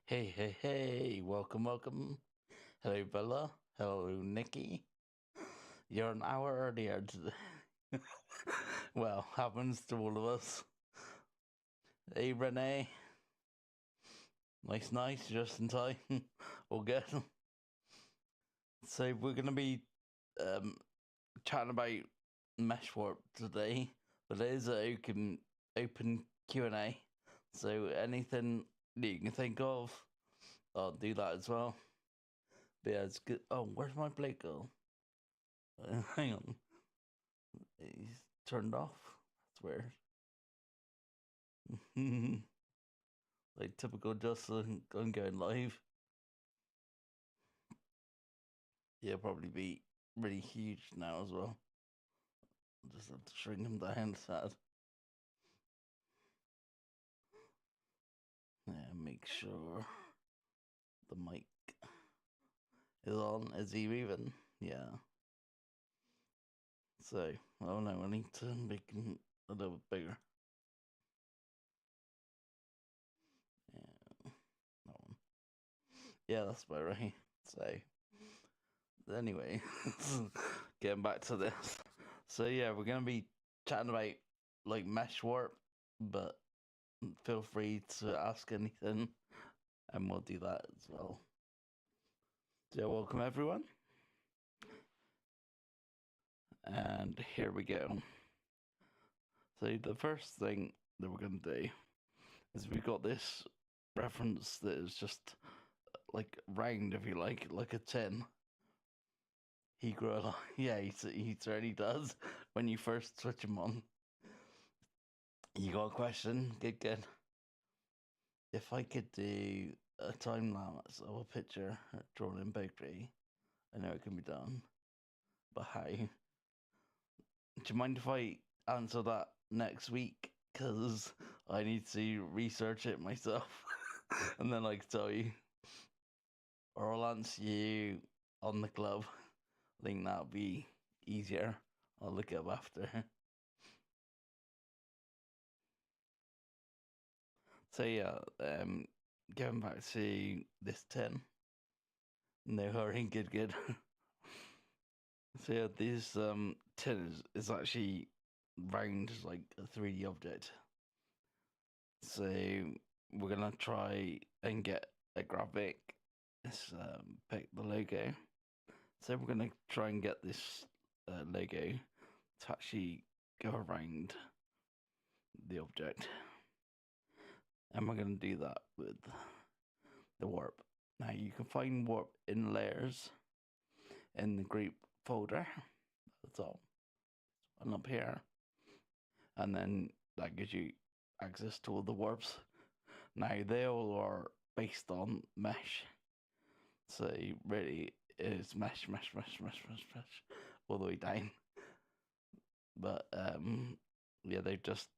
Hey, hey, hey, welcome, welcome. Hello, Bella. Hello, Nikki. You're an hour earlier today. Well, happens to all of us. Hey, Renee. Nice, just in time. All good. So, we're going to be chatting about Mesh Warp today, but it is an open Q&A. So, anything that you can think of, I'll do that as well. But yeah, it's good. Oh, where's my Blake girl? Hang on. He's turned off. That's weird. Like typical Justin going live. Yeah, probably be really huge now as well. I'll just have to shrink him down, sad. Yeah, make sure the mic is on. Is he even? Yeah. So, oh no, I need to make him a little bit bigger. Yeah, that one. Yeah, that's about right. So, anyway, getting back to this. So yeah, we're gonna be chatting about like mesh warp, but feel free to ask anything, and we'll do that as well. So welcome everyone, and here we go. So the first thing that we're gonna do is we've got this reference that is just like round, if you like a tin. He grew a lot. Yeah, he certainly does. When you first switch him on, you got a question. Good. If I could do a time lapse of a picture drawn in Bakery, I know it can be done, but how? Do you mind if I answer that next week? Because I need to research it myself and then I can tell you. Or I'll answer you on the club. I think that'll be easier. I'll look it up after. So yeah, going back to this 10. No hurry, good. So yeah, this tin is actually round like a 3D object. So we're gonna try and get a graphic. Let's pick the logo. So we're gonna try and get this logo to actually go around the object, and we're gonna do that with the warp. Now you can find warp in layers in the group folder at the top and up here, and then that gives you access to all the warps. Now they all are based on mesh, so really it's mesh all the way down. But yeah, they've just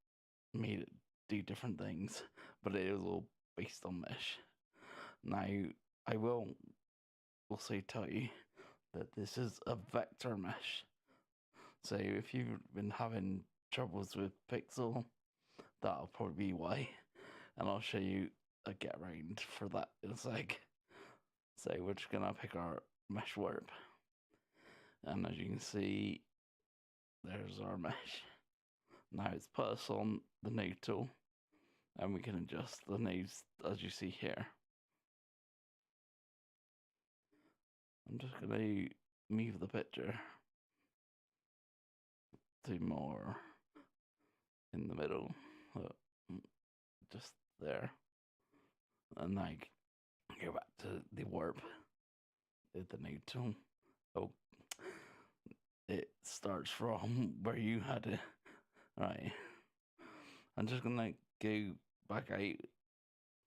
made it do different things, but it is all based on mesh. Now I will also tell you that this is a vector mesh. So if you've been having troubles with pixel, that'll probably be why. And I'll show you a get around for that in a sec. So we're just gonna pick our mesh warp, and as you can see, there's our mesh. Now it's put us on the node tool, and we can adjust the nodes as you see here. I'm just gonna move the picture to more in the middle, just there, and I go back to the warp with the node tool. Oh, it starts from where you had it. Right. I'm just gonna go back out,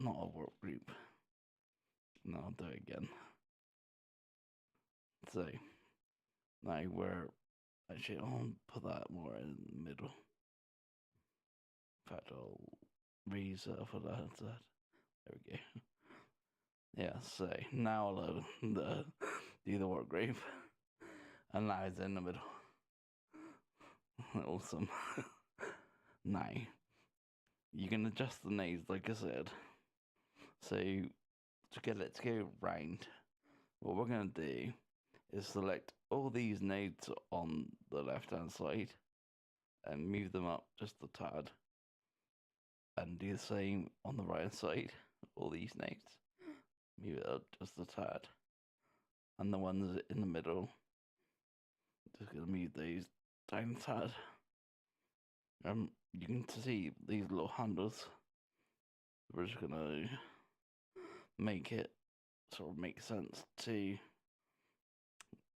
not a warp group. No, I'll do it again. So now we're actually I'll put that more in the middle. In fact, I'll reset for that. There we go. Yeah, so now I'll do the warp group, and now it's in the middle. Awesome. Now you can adjust the nodes, like I said. So to get it to go round, what we're going to do is select all these nodes on the left hand side and move them up just a tad, and do the same on the right hand side, all these nodes, move it up just a tad, and the ones in the middle, just going to move those down a tad. You can see these little handles. We're just going to make it sort of make sense to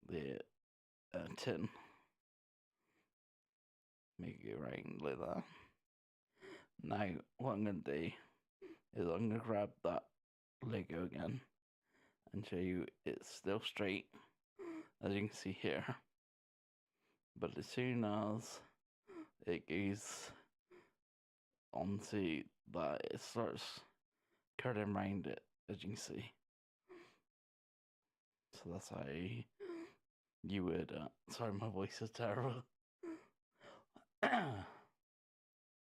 the tin. Make it round like that. Now, what I'm going to do is I'm going to grab that Lego again and show you it's still straight, as you can see here. But as soon as it goes onto that, it starts curling around it, as you can see. So that's how you would. Sorry, my voice is terrible.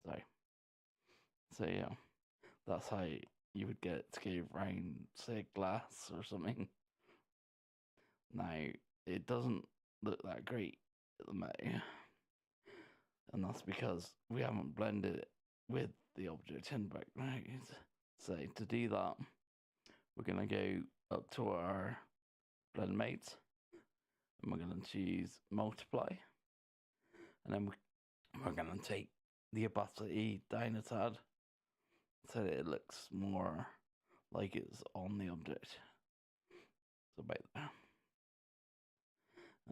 Sorry. So yeah, that's how you would get it to go round, say, glass or something. Now, it doesn't look that great at the moment, and that's because we haven't blended it with the object in background. So to do that, we're going to go up to our blend mates, and we're going to choose multiply, and then we're going to take the opacity down a tad so that it looks more like it's on the object. So about there.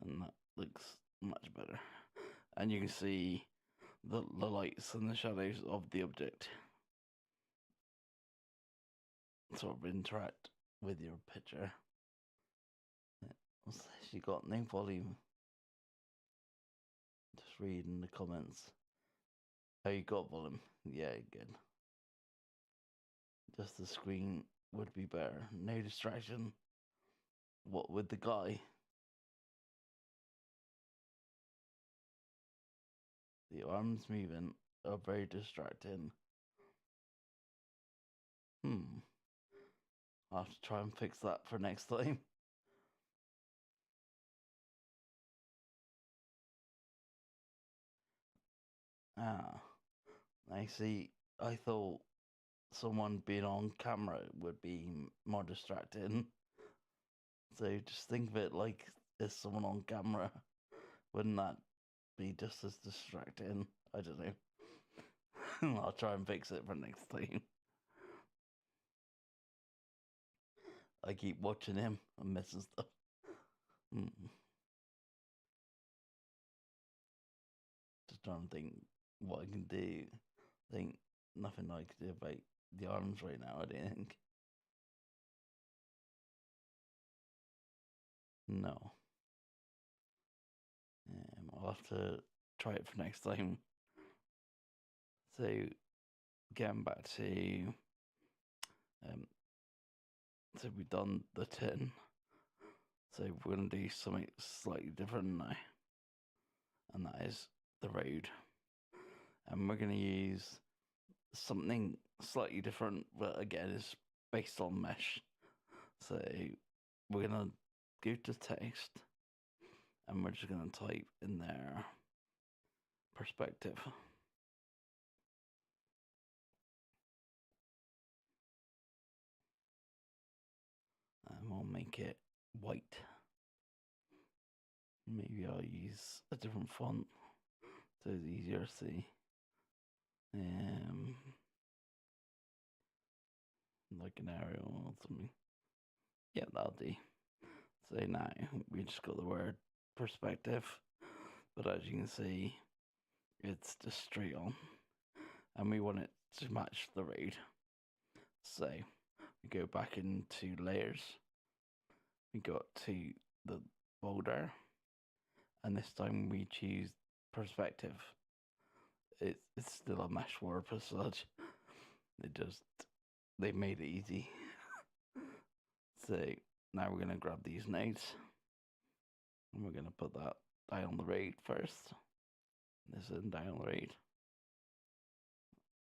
And that looks much better. And you can see the lights and the shadows of the object sort of interact with your picture. What's this? You got no volume. Just reading the comments. Oh, you got volume. Yeah, good. Just the screen would be better. No distraction. What with the guy? The arms moving are very distracting. I'll have to try and fix that for next time. Ah, I see. I thought someone being on camera would be more distracting. So just think of it like there's someone on camera. Wouldn't that be just as distracting? I don't know. I'll try and fix it for next time. I keep watching him and missing stuff. Just trying to think what I can do. Think nothing I can do about the arms right now, I don't think. No. I'll have to try it for next time. So, getting back to, so we've done the tin. So we're going to do something slightly different now, and that is the road. And we're going to use something slightly different, but again, it's based on mesh. So we're going to go to text, and we're just going to type in there perspective. And we'll make it white. Maybe I'll use a different font so it's easier to see. Like an Arial or something. Yeah, that'll do. So now we just got the word perspective, but as you can see, it's just straight on, and we want it to match the road. So we go back into layers, we got to the boulder, and this time we choose perspective. It's still a mesh word as such. They made it easy. So now we're gonna grab these nodes, and we're gonna put that down on the road first. This is down on the road,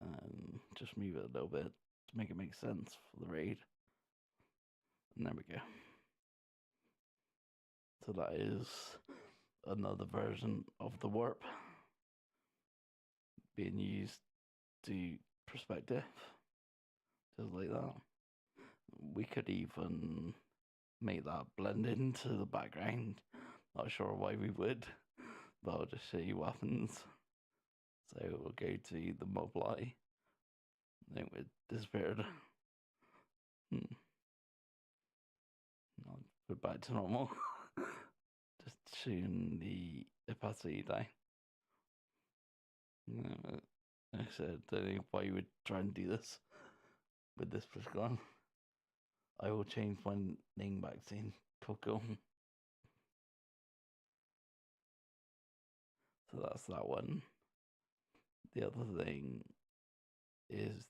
and just move it a little bit to make it make sense for the road. And there we go. So that is another version of the warp being used to perspective, just like that. We could even make that blend into the background. Not sure why we would, but I'll just show you what happens. So we'll go to the Mobleye. Then it disappeared. I'll put back to normal. Just tune the opacity down. I said, I don't know why you would try and do this with this particular one. I will change my name back to Coco. So that's that one. The other thing is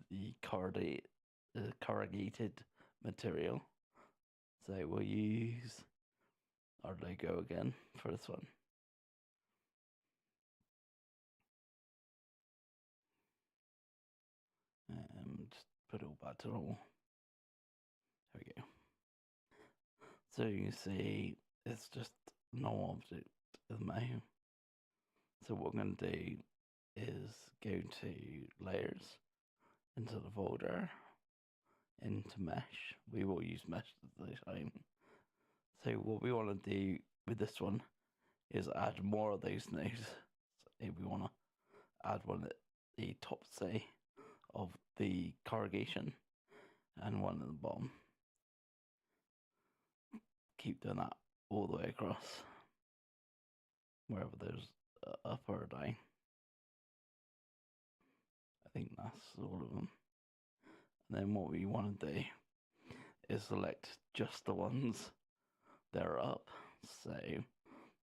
the corrugated material. So we'll use our logo again for this one. Just put it all back to normal. There we go. So you can see it's just no object of mine. So what we're going to do is go to layers, into the folder, into mesh. We will use mesh this time. So what we want to do with this one is add more of those nodes. So if we want to add one at the top, say, of the corrugation and one at the bottom. Keep doing that all the way across, wherever there's up or down. I think that's all of them. And then what we want to do is select just the ones that are up. So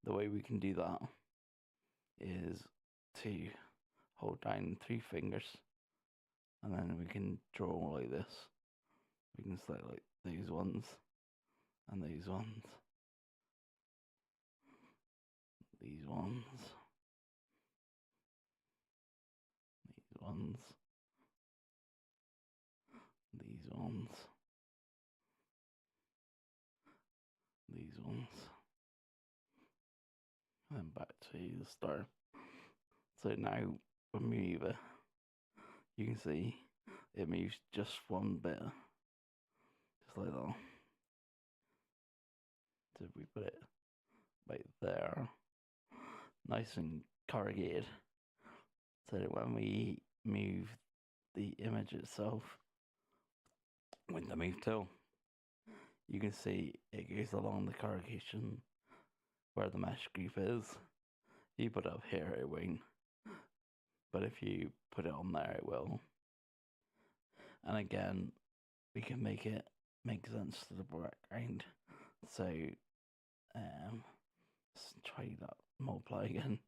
the way we can do that is to hold down 3 fingers, and then we can draw like this. We can select like these ones and these ones, these ones, these ones, these ones, these ones, and then back to the start. So now when we move it, you can see it moves just one bit, just like that. So if we put it right there, nice and corrugated, so that when we move the image itself with the move tool, you can see it goes along the corrugation where the mesh group is. You put it up here, it won't, but if you put it on there, it will. And again, we can make it make sense to the background. So let's try that multiply again.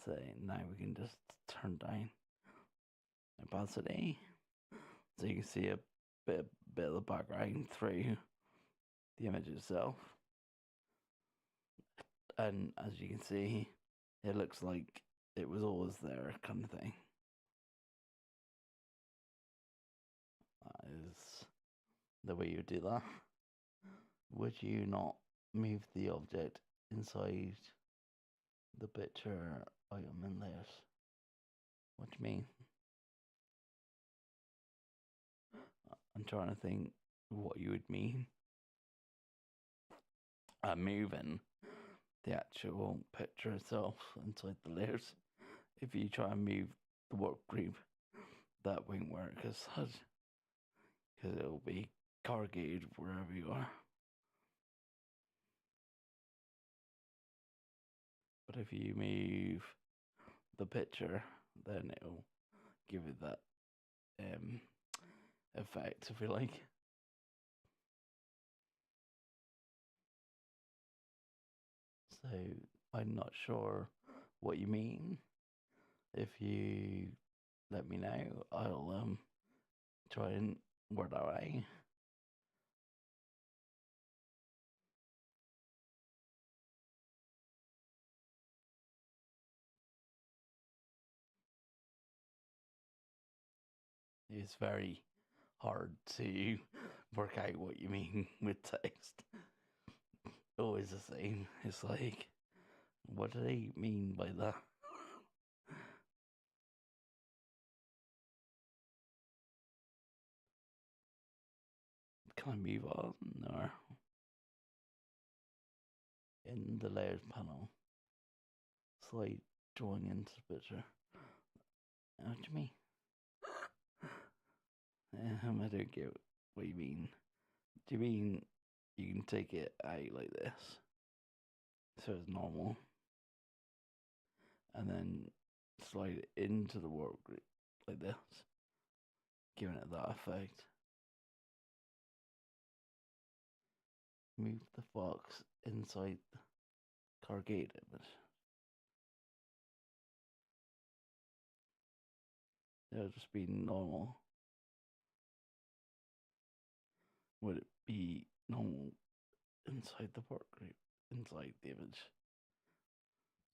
So now we can just turn down opacity, so you can see a bit of the background through the image itself. And as you can see, it looks like it was always there, kind of thing. That is the way you do that. Would you not move the object inside the picture item in layers? What do you mean? I'm trying to think what you would mean. Moving the actual picture itself inside the layers. If you try and move the work group, that won't work as such, because it'll be corrugated wherever you are. But if you move the picture, then it'll give it that effect, if you like. So I'm not sure what you mean. If you let me know, I'll try and word that out. It's very hard to work out what you mean with text. Always the same. It's like, what do they mean by that? Can I move on? Or in the layers panel, slide drawing into the picture. What do you mean? I don't get what you mean. Do you mean you can take it out like this, so it's normal, and then slide it into the work group like this, giving it that effect? Move the fox inside the corrugated image. It'll just be normal. Would it be normal inside the work group, inside the image?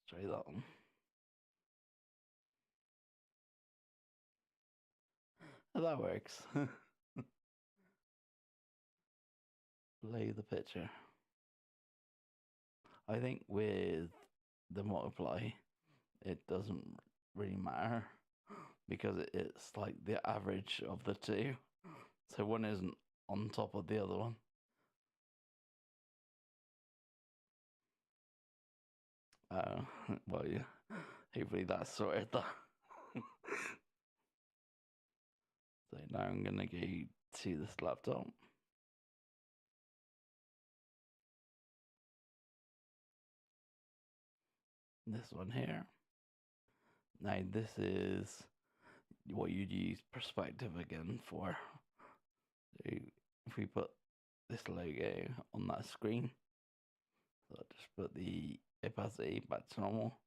Try that one. That works. Play the picture. I think with the multiply, it doesn't really matter because it's like the average of the two. So one isn't on top of the other one. Well, yeah. Hopefully that's sorted that. So now I'm gonna go to this laptop. This one here. Now this is what you'd use perspective again for. So if we put this logo on that screen, so I'll just put the opacity back to normal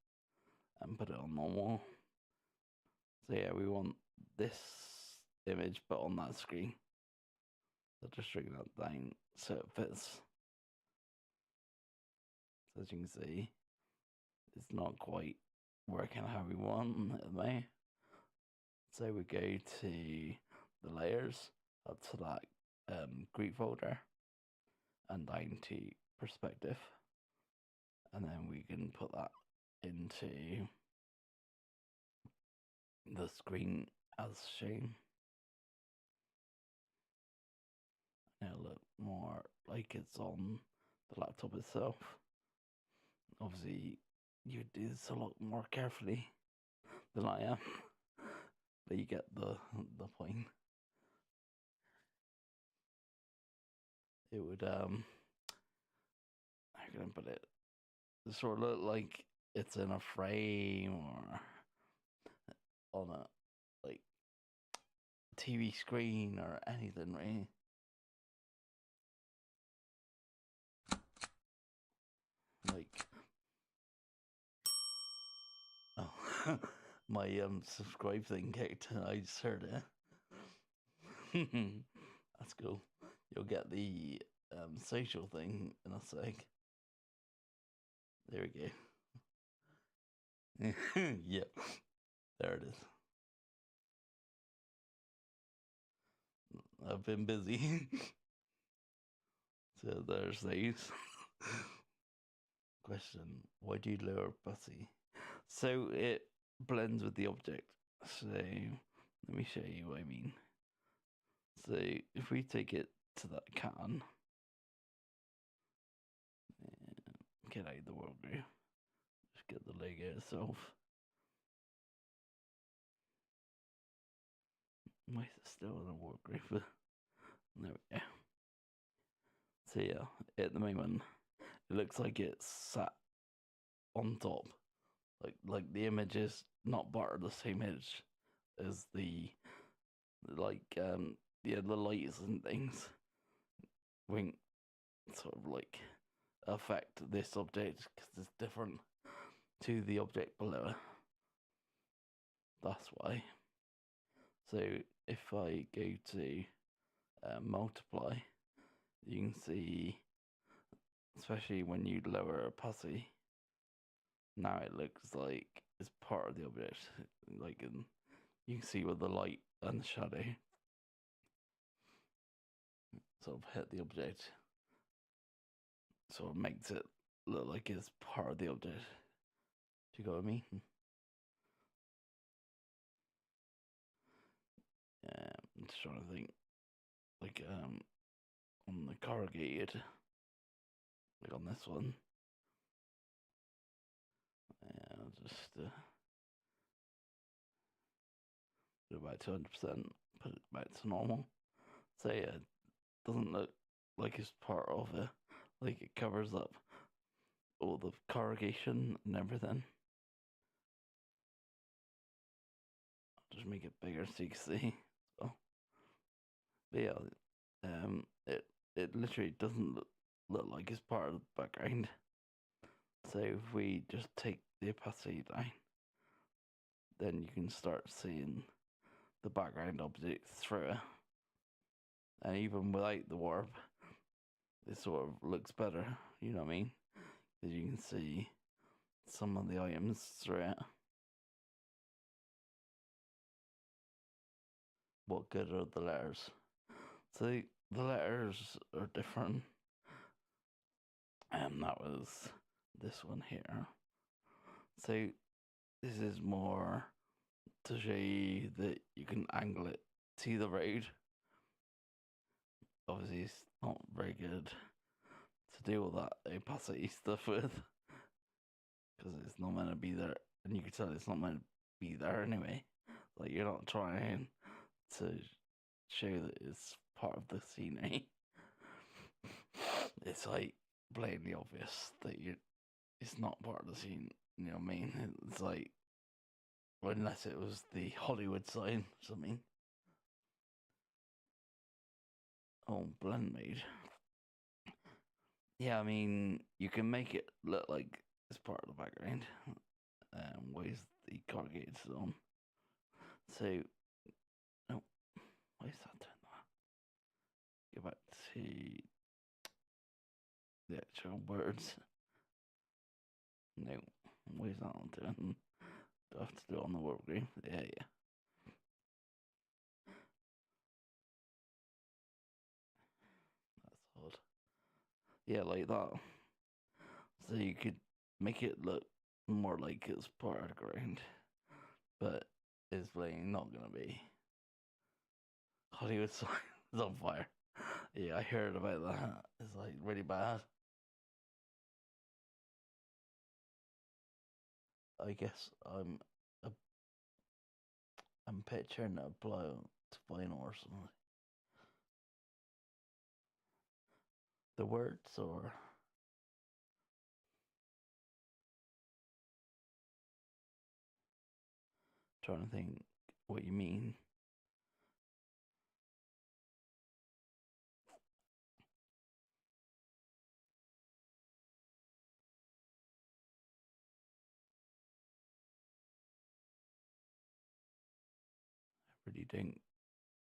and put it on normal. So yeah, we want this image but on that screen. So just bring that down so it fits. So as you can see, it's not quite working how we want it may. So we go to the layers, up to that group folder, and down to perspective, and then we can put that into the screen as shown. It'll look more like it's on the laptop itself. Obviously, you do this a lot more carefully than I am, but you get the point. It would how can I put it? It sort of look like it's in a frame or on a like TV screen or anything, right? Like, oh, my subscribe thing kicked. I just heard it. That's cool. You'll get the social thing in a sec. There we go. Yep, there it is. I've been busy. So there's these. Question: why do you lower Bussy? So it blends with the object. So let me show you what I mean. So if we take it to that can, get out of the world view, just get the logo itself. Why is it still in the world group? There we go. So yeah, at the moment, it looks like it's sat on top. Like the image is not part of the same image as the the lights and things won't sort of like affect this object because it's different to the object below it. That's why. So if I go to multiply, you can see, especially when you lower opacity, now it looks like it's part of the object. Like you can see with the light and the shadow. sort of hit the object, sort of makes it look like it's part of the object. Do you get what I mean? I'm just trying to think, like on the corrugated, like on this one. I'll just do about 200%, put it back to normal. So yeah, it doesn't look like it's part of it. Like it covers up all the corrugation and everything. I'll just make it bigger so you can see. So, but yeah, it literally doesn't look like it's part of the background. So if we just take the opacity down, then you can start seeing the background objects through it. And even without the warp, it sort of looks better, you know what I mean? Because you can see some of the items through it. What good are the letters? So the letters are different. And that was this one here. So this is more to show you that you can angle it to the road. Obviously, it's not very good to do all that opacity stuff with, because it's not meant to be there, and you can tell it's not meant to be there anyway. Like, you're not trying to show that it's part of the scenery. It's like blatantly obvious that it's not part of the scene. You know what I mean? It's like, unless it was the Hollywood sign or something. Oh, blend made. Yeah, I mean, you can make it look like it's part of the background. Where's the corrugated on? So, oh, where's that doing that? Go back to the actual words. No, where's that one doing? Do I have to do it on the work game? Yeah. That's odd. Yeah, like that. So you could make it look more like it's part of the ground, but it's plainly not gonna be. Hollywood sign is on fire. Yeah, I heard about that. It's like really bad. I guess I'm picturing a blow to vinyl or something. The words or trying to think what you mean. I really didn't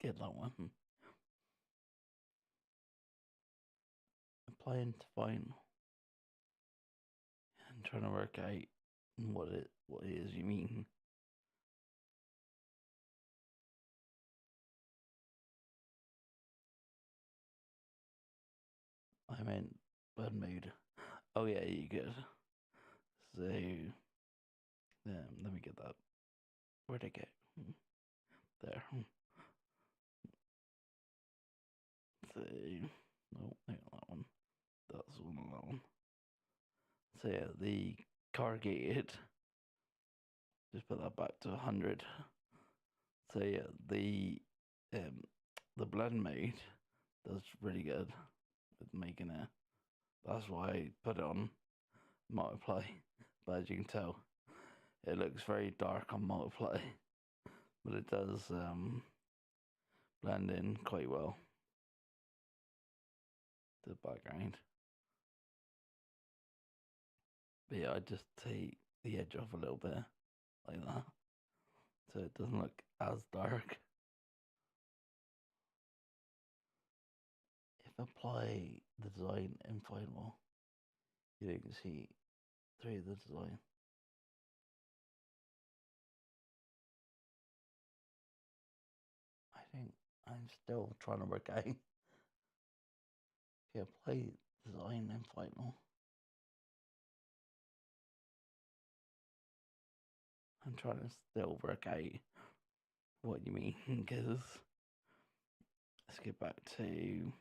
get that one. Applying to vinyl and trying to work out what it is you mean. I meant bad mood. Oh yeah, you good. So let me get that. Where'd it go? There. So no, not that one. That's one of that one. So yeah, the corrugated. Just put that back to 100. So yeah, the blend mode does really good with making it. That's why I put it on multiply. But as you can tell, it looks very dark on multiply, but it does blend in quite well to the background. But yeah, I just take the edge off a little bit like that, so it doesn't look as dark. If I apply the design in Final, you can see through the design. I think I'm still trying to work out Okay, play design and final. I'm trying to still work out what you mean, because let's get back to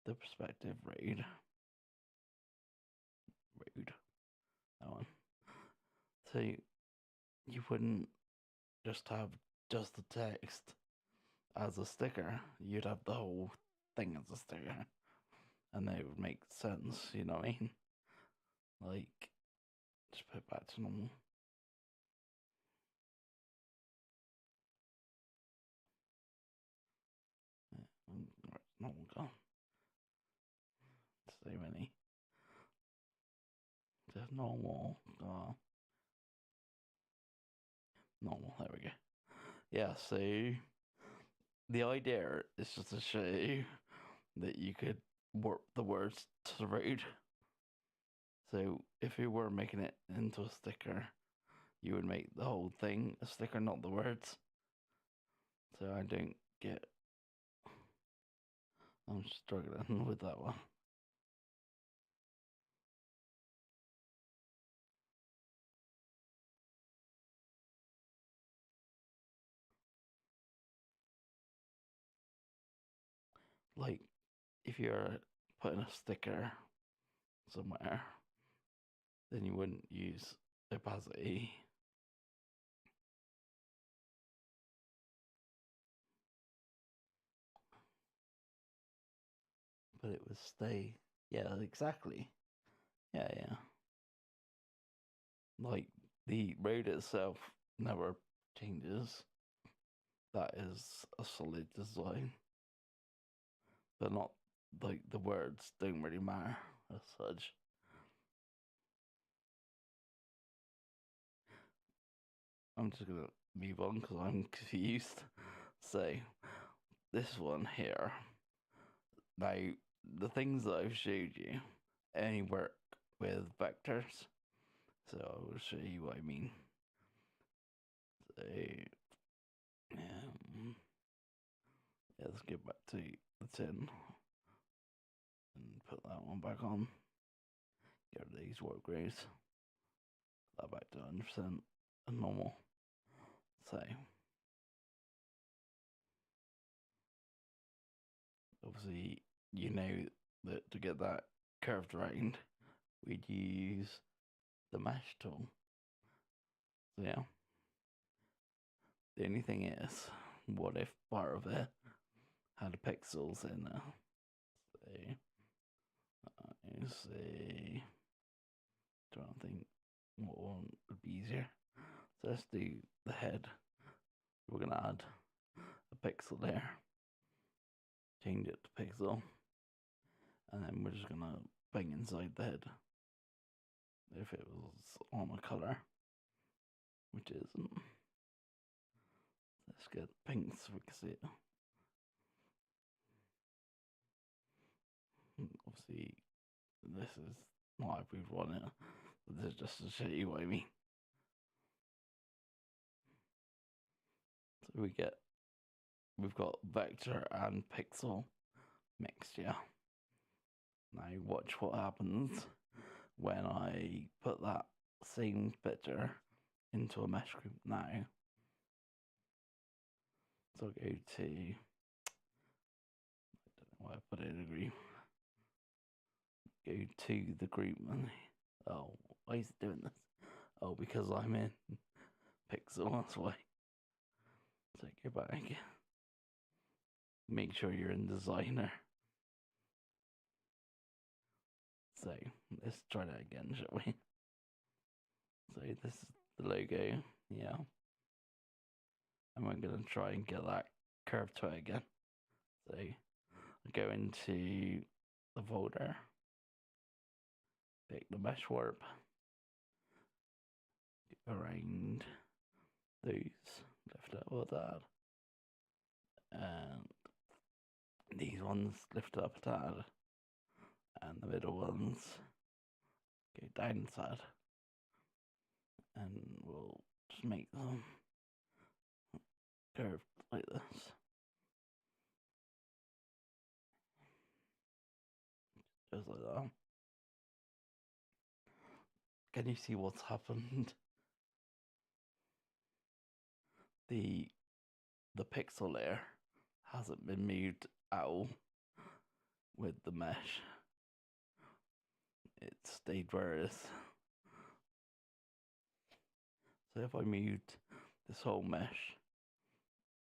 the perspective road. That one. So you wouldn't just have just the text as a sticker, you'd have the whole thing as a sticker, and they would make sense, you know what I mean? Like, just put it back to normal. Normal gone. So many. Just normal. Normal, there we go. Yeah, so the idea is just to show you that you could warp the words to the road. So if you were making it into a sticker, you would make the whole thing a sticker, not the words. So I don't get. I'm struggling with that one. Like, if you're putting a sticker somewhere, then you wouldn't use opacity. But it would stay. Yeah, exactly. Yeah. Like, the road itself never changes. That is a solid design. But not, like, the words don't really matter as such. I'm just gonna move on because I'm confused. So, this one here. Now, the things that I've showed you only work with vectors. So I will show you what I mean. So, let's get back to the 10 and put that one back on. Get rid of these warp grays. Put that back to 100% and normal. So, obviously, you know that to get that curved round, we'd use the mesh tool. So, yeah. The only thing is, what if part of it had pixels in there? So, trying to think what one would be easier. So let's do the head. We're gonna add a pixel there, change it to pixel, and then we're just gonna bang inside the head. If it was on a color, which isn't, let's get pink so we can see it. Obviously, this is not how we'd want it, but this is just to show you what I mean. So we've got vector and pixel mixed, yeah. Now watch what happens when I put that same picture into a mesh group now. So I'll go to, I don't know why I put it in a group. Go to the group and, oh, why is it doing this? Oh, because I'm in pixel, that's why. So go back. Make sure you're in designer. So let's try that again, shall we? So this is the logo, yeah. And we're gonna try and get that curve to it again. So go into the folder, pick the mesh warp, around those, lift up with that, and these ones lift up a tad, and the middle ones go down a tad, and we'll just make them curved like this. Just like that. Can you see what's happened? The pixel layer hasn't been moved at all with the mesh. It stayed where it is. So if I moved this whole mesh,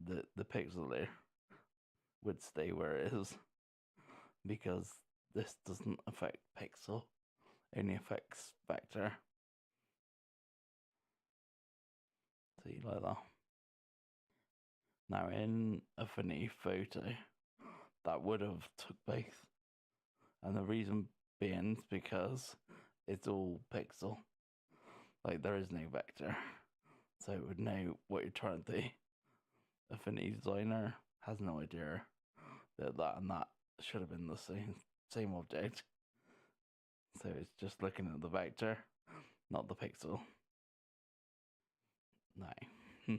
the pixel layer would stay where it is, because this doesn't affect pixel, only affects vector. See, like that. Now in Affinity Photo, that would have took both, and the reason being is because it's all pixel. Like, there is no vector, so it would know what you're trying to do. Affinity Designer has no idea that that and that should have been the same object. So it's just looking at the vector, not the pixel. Now,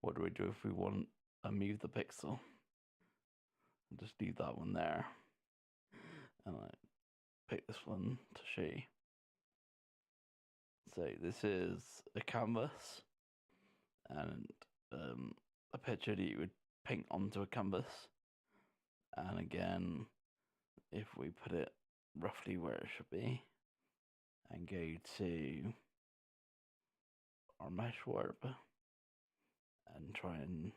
what do we do if we want to move the pixel? I'll just leave that one there, and I pick this one to show you. So this is a canvas, and a picture that you would paint onto a canvas. And again, if we put it roughly where it should be and go to our mesh warp and try and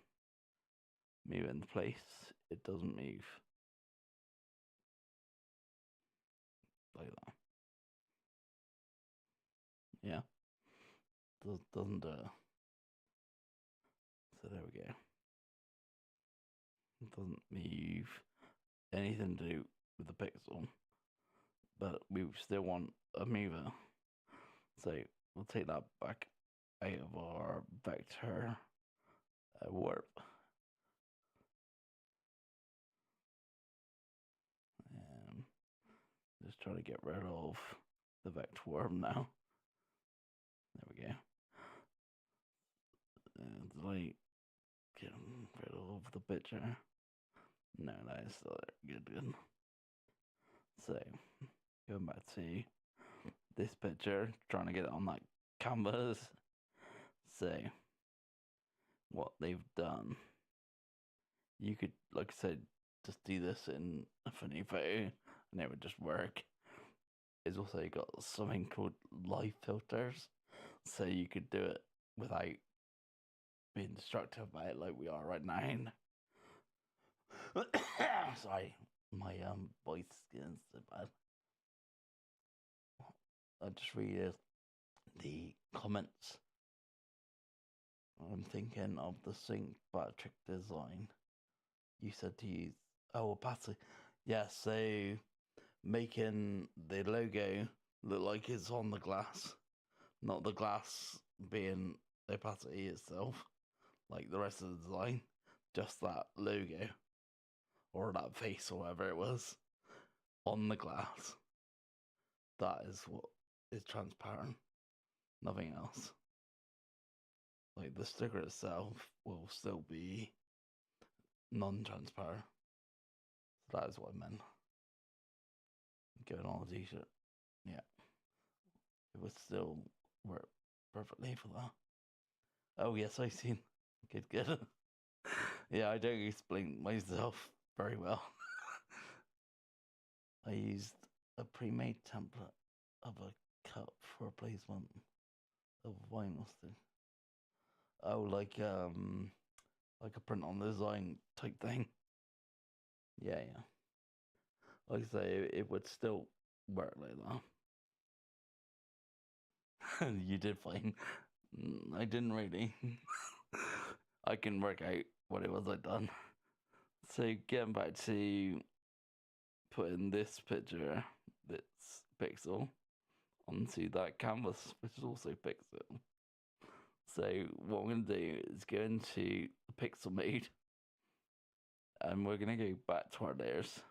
move it into place, it doesn't move. Like that. Yeah. Doesn't do it. So there we go. It doesn't move anything to do with the pixel, but we still want a mover. So we'll take that back out of our vector warp. Just trying to get rid of the vector warp now. There we go. Delete. Get rid of the picture. No, that is still there. Good. So, going back to this picture, trying to get it on that canvas. So, what they've done, you could, like I said, just do this in Affinity Photo and it would just work. It's also got something called live filters, so you could do it without being destructive about it like we are right now. Sorry, my voice is getting so bad. I just read the comments. I'm thinking of the sync trick design. You said to use opacity. Yeah, so making the logo look like it's on the glass, not the glass being opacity itself, like the rest of the design, just that logo or that face or whatever it was on the glass. That is what is transparent, nothing else. Like the sticker itself will still be non-transparent. So that is what I meant. Going on a t-shirt. Yeah. It would still work perfectly for that. Oh yes, I seen. Good. Yeah, I don't explain myself very well. I used a pre-made template of a cup for replacement of vinyl stick. Oh, like a print on design type thing. Yeah. Like I say, it would still work like that. You did fine. I didn't really. I can work out what it was I'd done. So getting back to putting this picture, this pixel, onto that canvas, which is also pixel. So what I'm going to do is go into the pixel mode, and we're going to go back to our layers.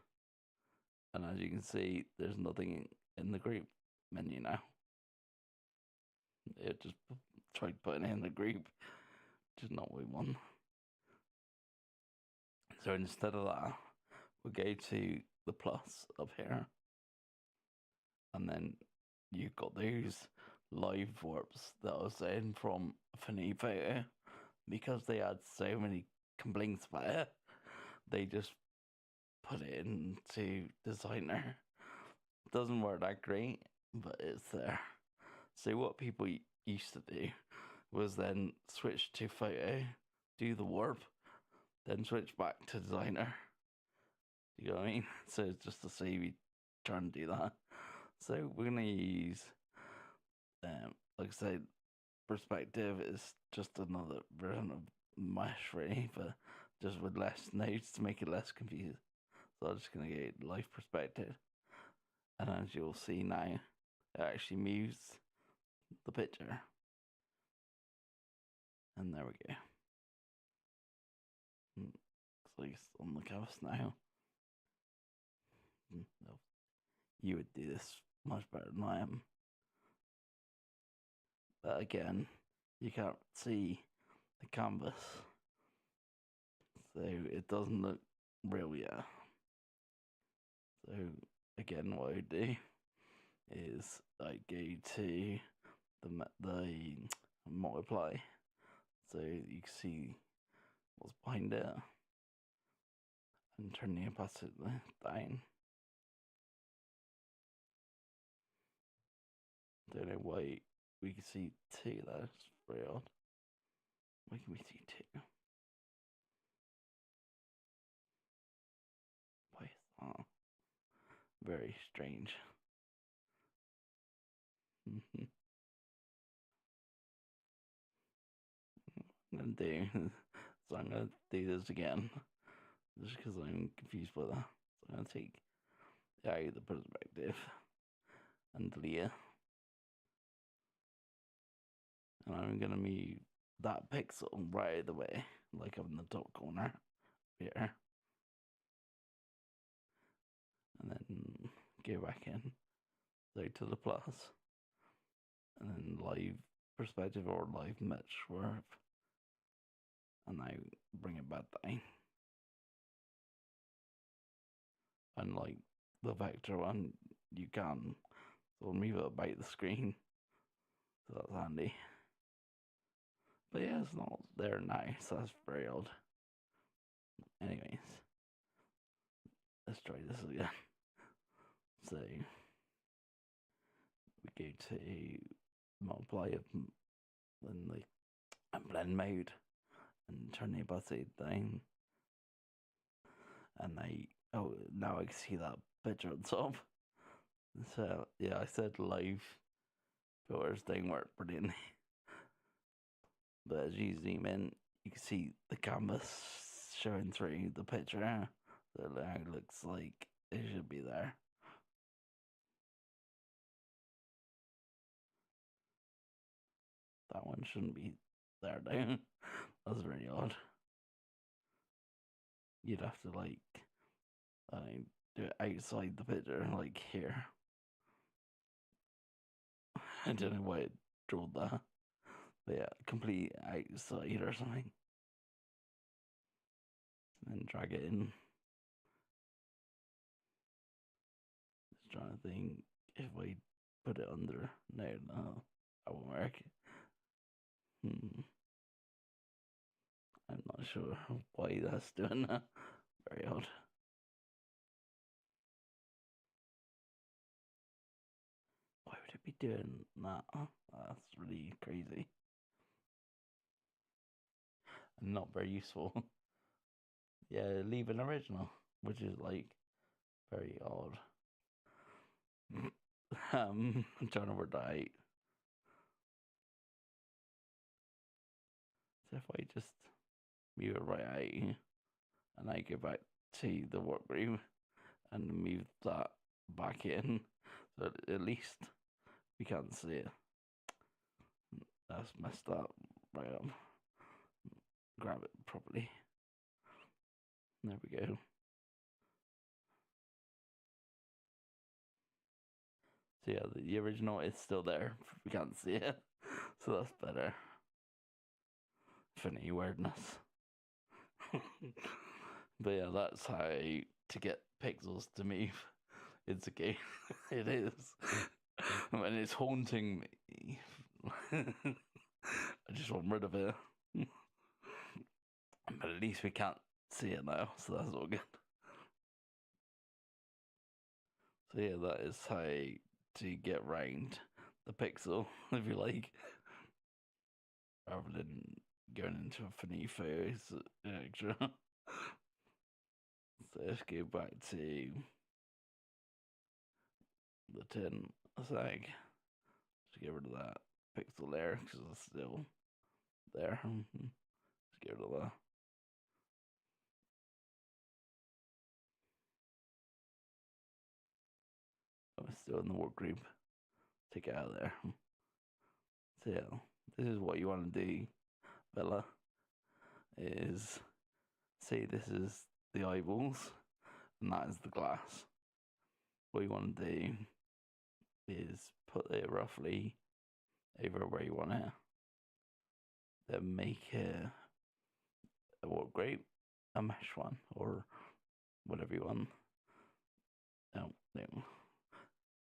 And as you can see, there's nothing in the group menu now. It just tried putting it in the group, which is not what we want. So instead of that, we'll go to the plus up here, and then you've got those live warps that I was saying from Affinity Photo, because they had so many complaints about it. They just put it into Designer. Doesn't work that great, but it's there. So what people used to do was then switch to Photo, do the warp, then switch back to Designer. You know what I mean? So it's just to save you trying to do that. So we're gonna use, like I said, perspective is just another version of Mesh, really, but just with less nodes to make it less confusing. So I'm just gonna get live perspective, and as you'll see now, it actually moves the picture, and there we go. So it's on the canvas now. You would do this much better than I am. But again, you can't see the canvas, so it doesn't look real yet. So again, what I do is I go to the multiply, so you can see what's behind it, and turn the opacity down. Don't know why we can see 2. That's very odd. Why can we see 2? Why is that? Very strange. I'm gonna do so. I'm gonna do this again, just because I'm confused by that. So I'm gonna take out the perspective and delete it, and I'm gonna move that pixel right out of the way, like up in the top corner here, and then go back in, so to the plus, and then live perspective or live mesh warp, and now bring it back down. And like the vector one, you can sort of move it about the screen, so that's handy. But yeah, it's not there now, so that's very odd. Anyways, let's try this again. So we go to multiply it in the blend mode and turn the opacity down, and now I can see that picture on top. So yeah, I said live filters don't work brilliantly, but as you zoom in, you can see the canvas showing through the picture. So now it looks like it should be there. That one shouldn't be there now. That's very odd. You'd have to like do it outside the picture, like here. I don't know why it drew that. But yeah, complete outside or something. And then drag it in. Just trying to think if I put it under. No, that won't work. I'm not sure why that's doing that. Very odd. Why would it be doing that? That's really crazy. And not very useful. Yeah, leave an original, which is like very odd. I'm trying to work that out. So if I just move it right out and I go back to the workroom and move that back in, so at least we can't see it. That's messed up. Right up. Grab it properly. There we go. So yeah, the original is still there. We can't see it, so that's better. Funny weirdness. But yeah, that's how to get pixels to move. It's a game. It is. And it's haunting me. I just want rid of it. But at least we can't see it now, so that's all good. So yeah, that is how to get round the pixel, if you like. Rather than going into Affinity Photos extra. So let's go back to the 10 a sec. Just get rid of that pixel there because it's still there. Just get rid of that. I'm still in the work group. Take it out of there. So yeah, this is what you want to do, Bella. Is say this is the eyeballs and that is the glass. What you want to do is put it roughly over where you want it. Then make a what grape, a mesh one or whatever you want. No.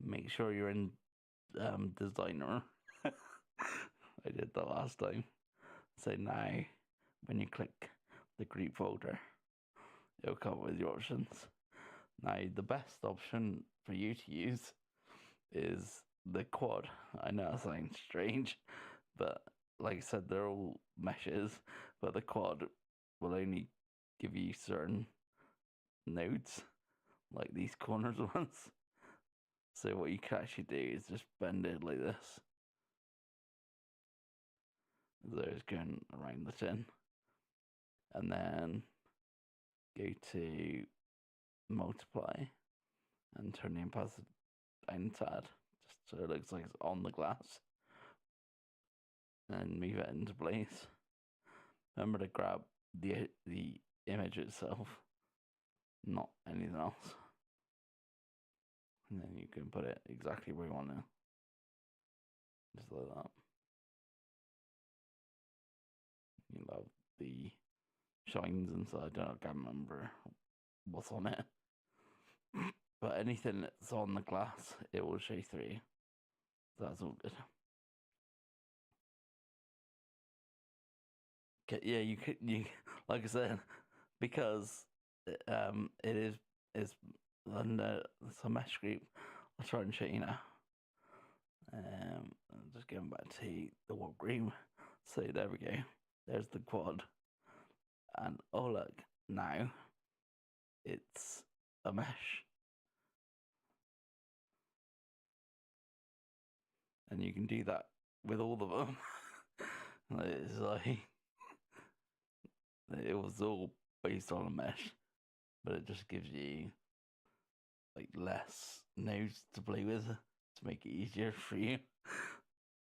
Make sure you're in Designer. I did that last time. So now, when you click the group folder, it'll come with your options. Now, the best option for you to use is the quad. I know it sounds strange, but like I said, they're all meshes, but the quad will only give you certain nodes, like these corners ones. So what you can actually do is just bend it like this. So it's going around the tin. And then go to multiply and turn the opacity down a tad, just so it looks like it's on the glass. And move it into place. Remember to grab the image itself, not anything else. And then you can put it exactly where you want it. Just like that. You love the shines inside. I can't remember what's on it. But anything that's on the glass, it will show through. So that's all good. Okay, yeah, you like I said, because it's under some mesh group. I'll try and show you now. Just going back to the work group. So there we go. There's the quad. And oh look, now it's a mesh. And you can do that with all of them. It's like it was all based on a mesh, but it just gives you like less nodes to play with to make it easier for you.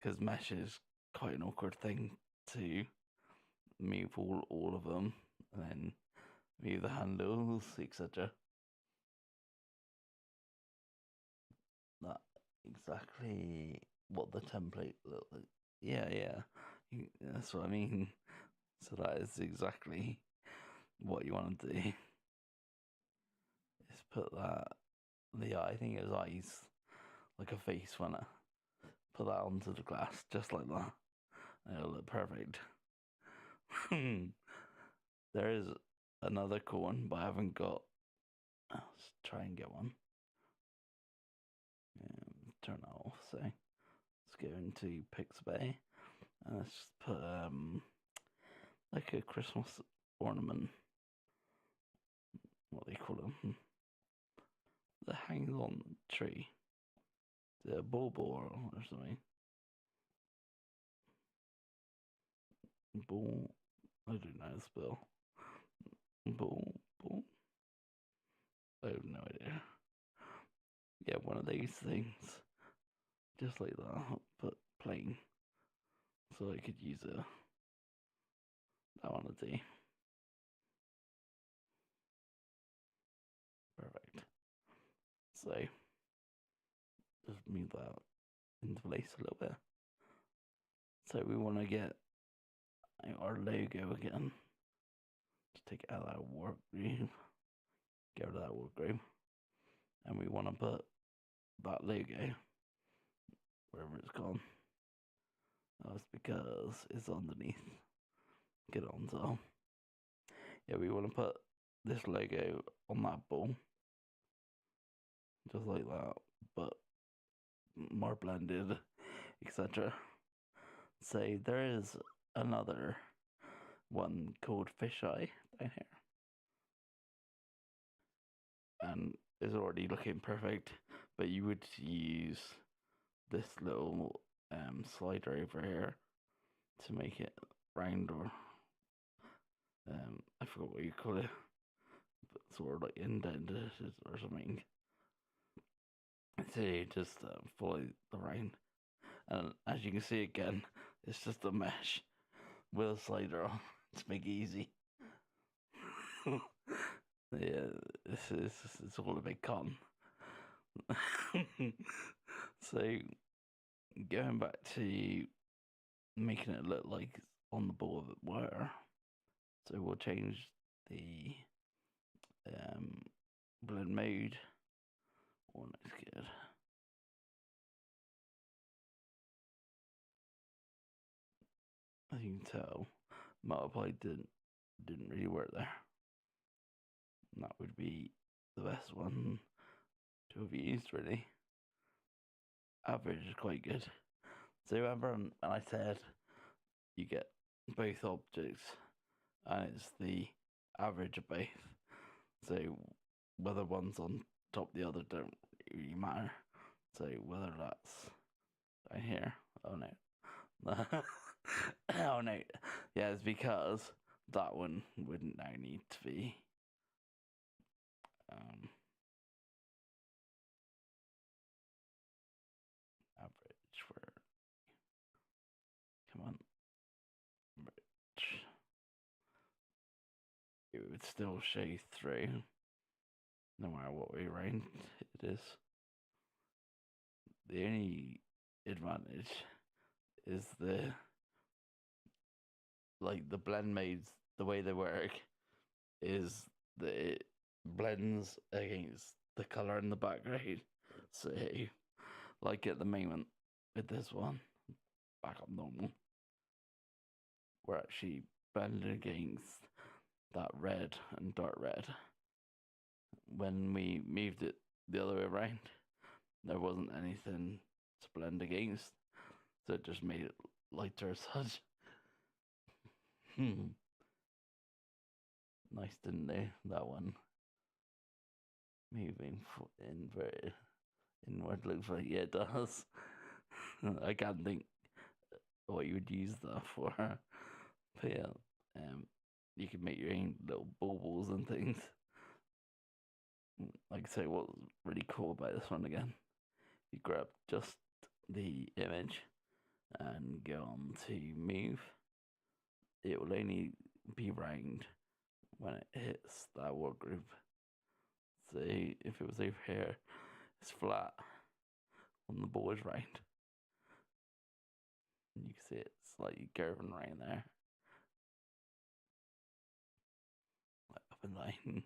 Because mesh is quite an awkward thing to move all of them and then move the handles, etc. Not exactly what the template looked like. Yeah. That's what I mean. So that is exactly what you want to do. Is put that, I think it was eyes, like a face when I put that onto the glass, just like that. And it'll look perfect. There is another cool one, but I haven't got. Let's try and get one. Turn that off. So let's go into Pixabay and let's just put like a Christmas ornament. What do they call them? That hangs on the tree. The bauble or something. Ball. I don't know the spell. Ball. I have no idea. Yeah, one of these things. Just like that, but plain. So I could use that one a day. Perfect. So just move that into place a little bit. So we want to get our logo again. Just take it out of that work group. go to that workgroup, and we want to put that logo wherever it's gone. That's because it's underneath. Get it on top. Yeah, we want to put this logo on that ball, just like that, but more blended, etc. So there is another one called Fisheye down here, and it's already looking perfect. But you would use this little slider over here to make it round, or I forgot what you call it, but sort of like indented or something. So you just follow the round, and as you can see again, it's just a mesh with a slider on to make it easy. Yeah, it's all a big con. So going back to making it look like it's on the ball of wire, so we'll change the blend mode. One is good. As you can tell, multiply didn't really work there. And that would be the best one to have used, really. Average is quite good. So remember when I said you get both objects, and it's the average of both. So whether one's on top of the other don't really matter. So whether that's down here, oh no, oh no, yeah, it's because that one wouldn't now need to be average for, come on, average. It would still show through no matter what way round it is. The only advantage is the blend modes, the way they work is that it blends against the colour in the background. So like at the moment with this one, back up normal, we're actually blending against that red and dark red. When we moved it the other way around, there wasn't anything to blend against, so it just made it lighter as such. Nice, didn't they? That one. Moving inward looks like, yeah, it does. I can't think what you would use that for. But yeah, you can make your own little baubles and things. Like I say, what's really cool about this one again, you grab just the image and go on to move. It will only be round when it hits that work group. So if it was over here, it's flat when the ball is round. And you can see it's slightly curving around there, like up and down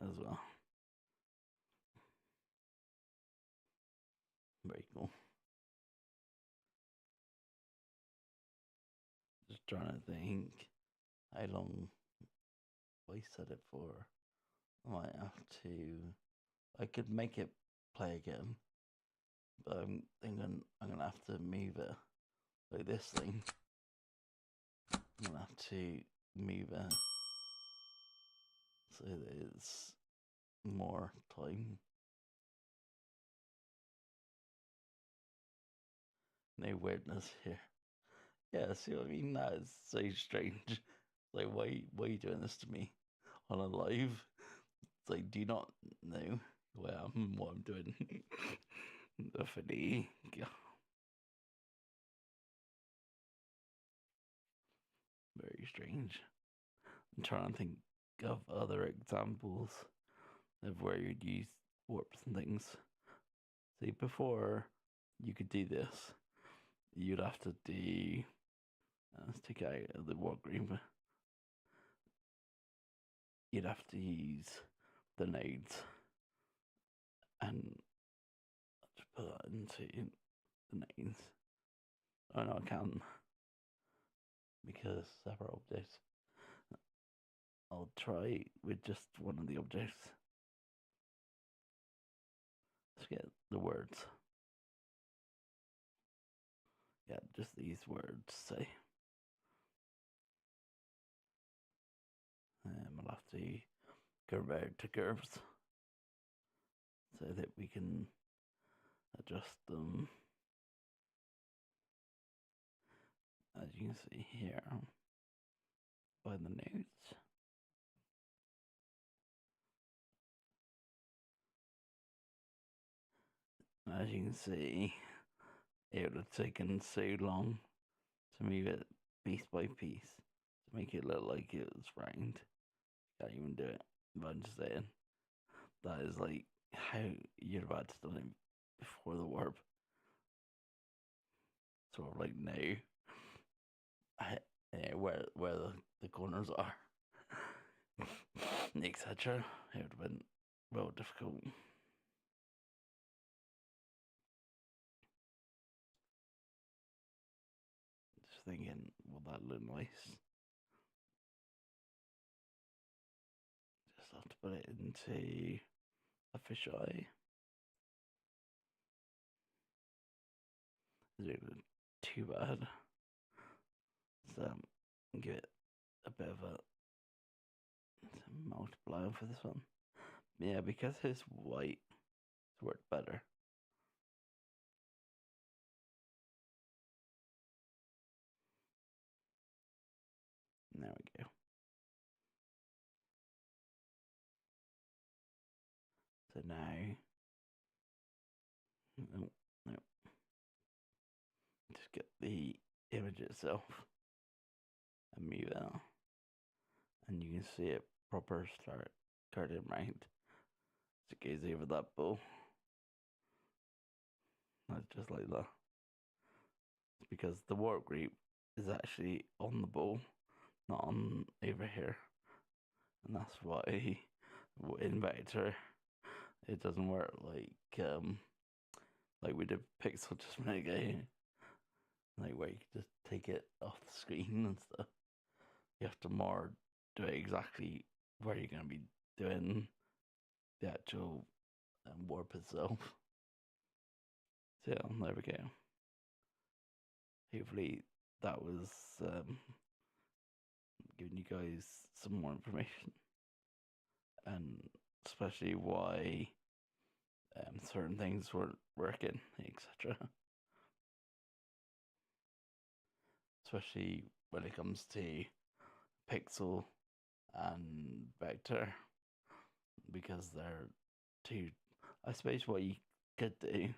as well. Very cool. Just trying to think how long I set it for. I might have to. I could make it play again, but I'm thinking I'm gonna have to move it like this thing. I'm gonna have to move it so that it's more time. No weirdness here. Yeah, see what I mean? That is so strange. Like, why are you doing this to me on a live? It's like, do you not know what I'm doing? Affinity. Very strange. I'm trying to think of other examples of where you'd use warps and things. See, before you could do this, you'd have to do. Let's take out the warp green. You'd have to use the nodes and just put that into the nodes. Oh no, I can because separate objects. I'll try with just one of the objects. Let's get the words. Yeah, just these words, say. I'll have to convert to curves so that we can adjust them. As you can see here by the nodes. As you can see, it would have taken so long to move it piece by piece to make it look like it was round. Can't even do it. But I'm just saying, that is like how you'd have had to done it before the warp. Sort of like now, where the corners are, etc. It would have been well difficult. Just thinking, will that look nice? Just have to put it into a fisheye. Is it too bad? So give it a bit of a multiplier for this one. Yeah, because it's white, it's worked better. There we go. So now, no, just get the image itself and move it, and you can see it proper start curving right. So it goes over that bowl. That's just like that. It's because the warp group is actually on the bowl, not on over here, and that's why in Vector it doesn't work like we did Pixel just a minute ago. Like where you can just take it off the screen and stuff. You have to more do it exactly where you're going to be doing the actual warp itself. So yeah, there we go. Hopefully that was giving you guys some more information, and especially why certain things weren't working, etc. Especially when it comes to Pixel and Vector, because they're two. I suppose what you could do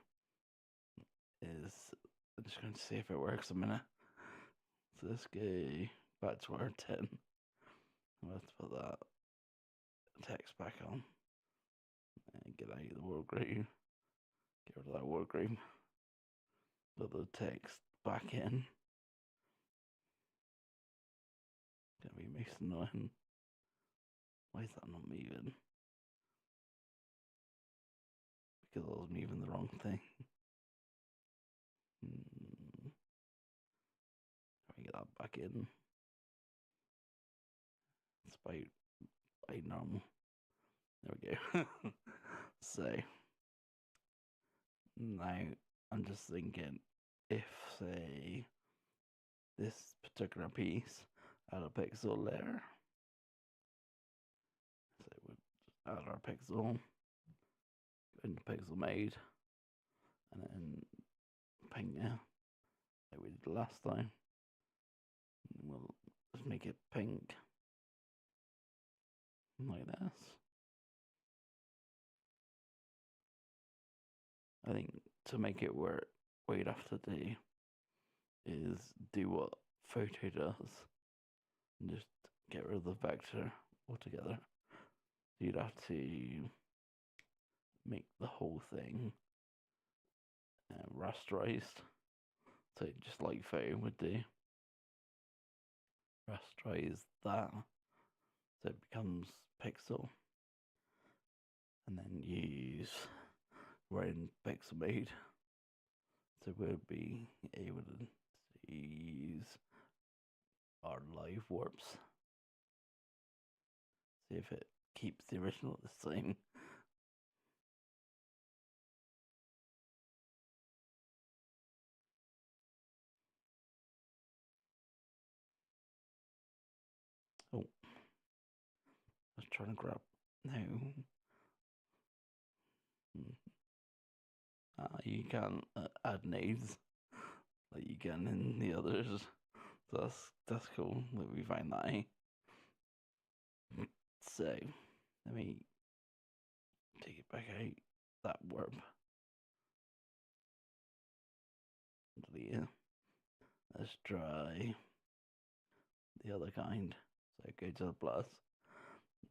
is, I'm just going to see if it works a minute. So let's go back to our 10. Let's put that text back on and get out of the world group. Get rid of that world group. Put the text back in. Gonna be most annoying. Why is that not moving? Because I was moving the wrong thing. Let me get that back in. It's about normal. There we go. So now I'm just thinking, if say this particular piece had a pixel layer, so we'll just add our pixel, go into pixel mode, and then ping it like we did last time. And we'll just make it pink like this. I think to make it work, what you'd have to do is do what photo does and just get rid of the vector altogether. You'd have to make the whole thing rasterized, so just like photo would do. Rasterize that so it becomes pixel, and then use Rain Pixel Mode. So we'll be able to use our live warps. See if it keeps the original the same. Oh, I was trying to grab. No. You can add names like you can in the others. So that's cool that we find that. So let me take it back out. That warp. Delete it. Let's try the other kind. So go to the plus.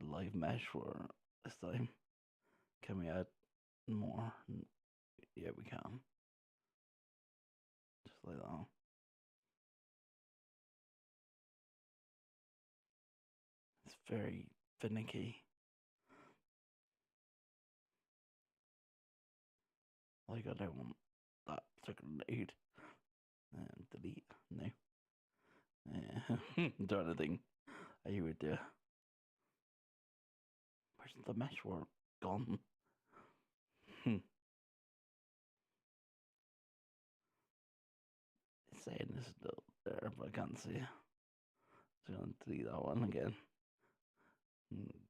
Live mesh for this time. Can we add more? Yeah, we can. Just like that. It's very finicky. Like, I don't want that particular node. Delete. No. Do anything you would do. Where's the mesh work gone? It's saying it's still there, but I can't see it. So I'm going to delete that one again.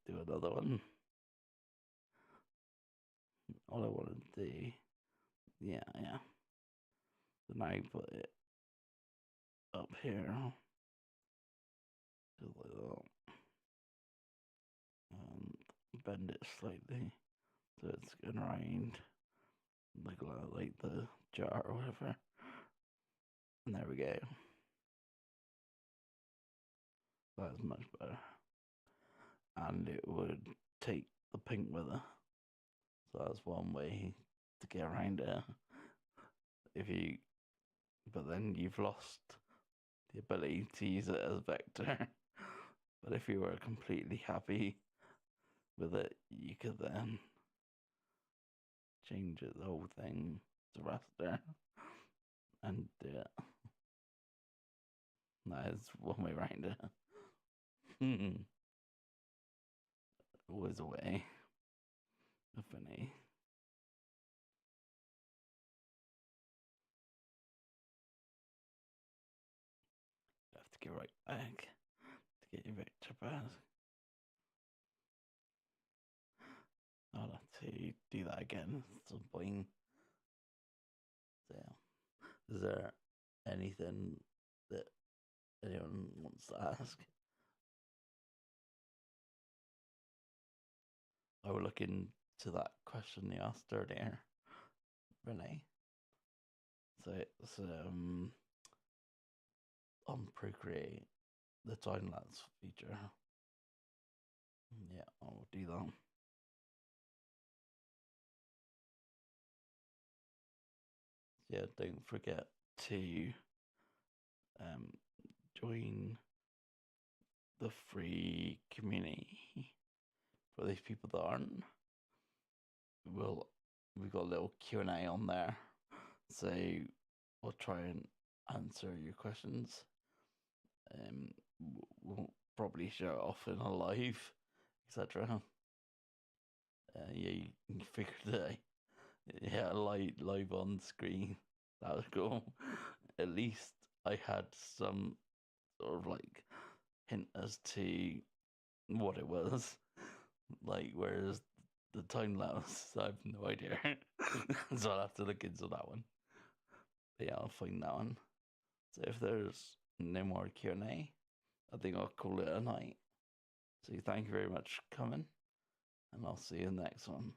Do another one. All I want to do. Yeah. So now you put it up here. Just like that. And bend it slightly. So it's going around like the jar or whatever. And there we go. That's much better. And it would take the pink with it. So that's one way to get around it. But then you've lost the ability to use it as vector. But if you were completely happy with it, you could then change it, the whole thing to raster and do it. That is one way around it. Always a way. Affinity. You have to go right back to get your vector path. I'll have to do that again at some point. So, is there anything that anyone wants to ask? I will look into that question you asked earlier, Renee. So it's on Procreate, the time lapse feature. Yeah, I'll do that. Yeah, don't forget to join the free community for these people that aren't. We've got a little Q&A on there, so we'll try and answer your questions. We'll probably show it off in a live, etc. Yeah, you figured it out. Yeah, live on screen. That was cool. At least I had some sort of like hint as to what it was. Like, whereas the time lapse, I have no idea. So I'll have to look into that one. But yeah, I'll find that one. So if there's no more Q&A, I think I'll call it a night. So thank you very much for coming, and I'll see you in the next one.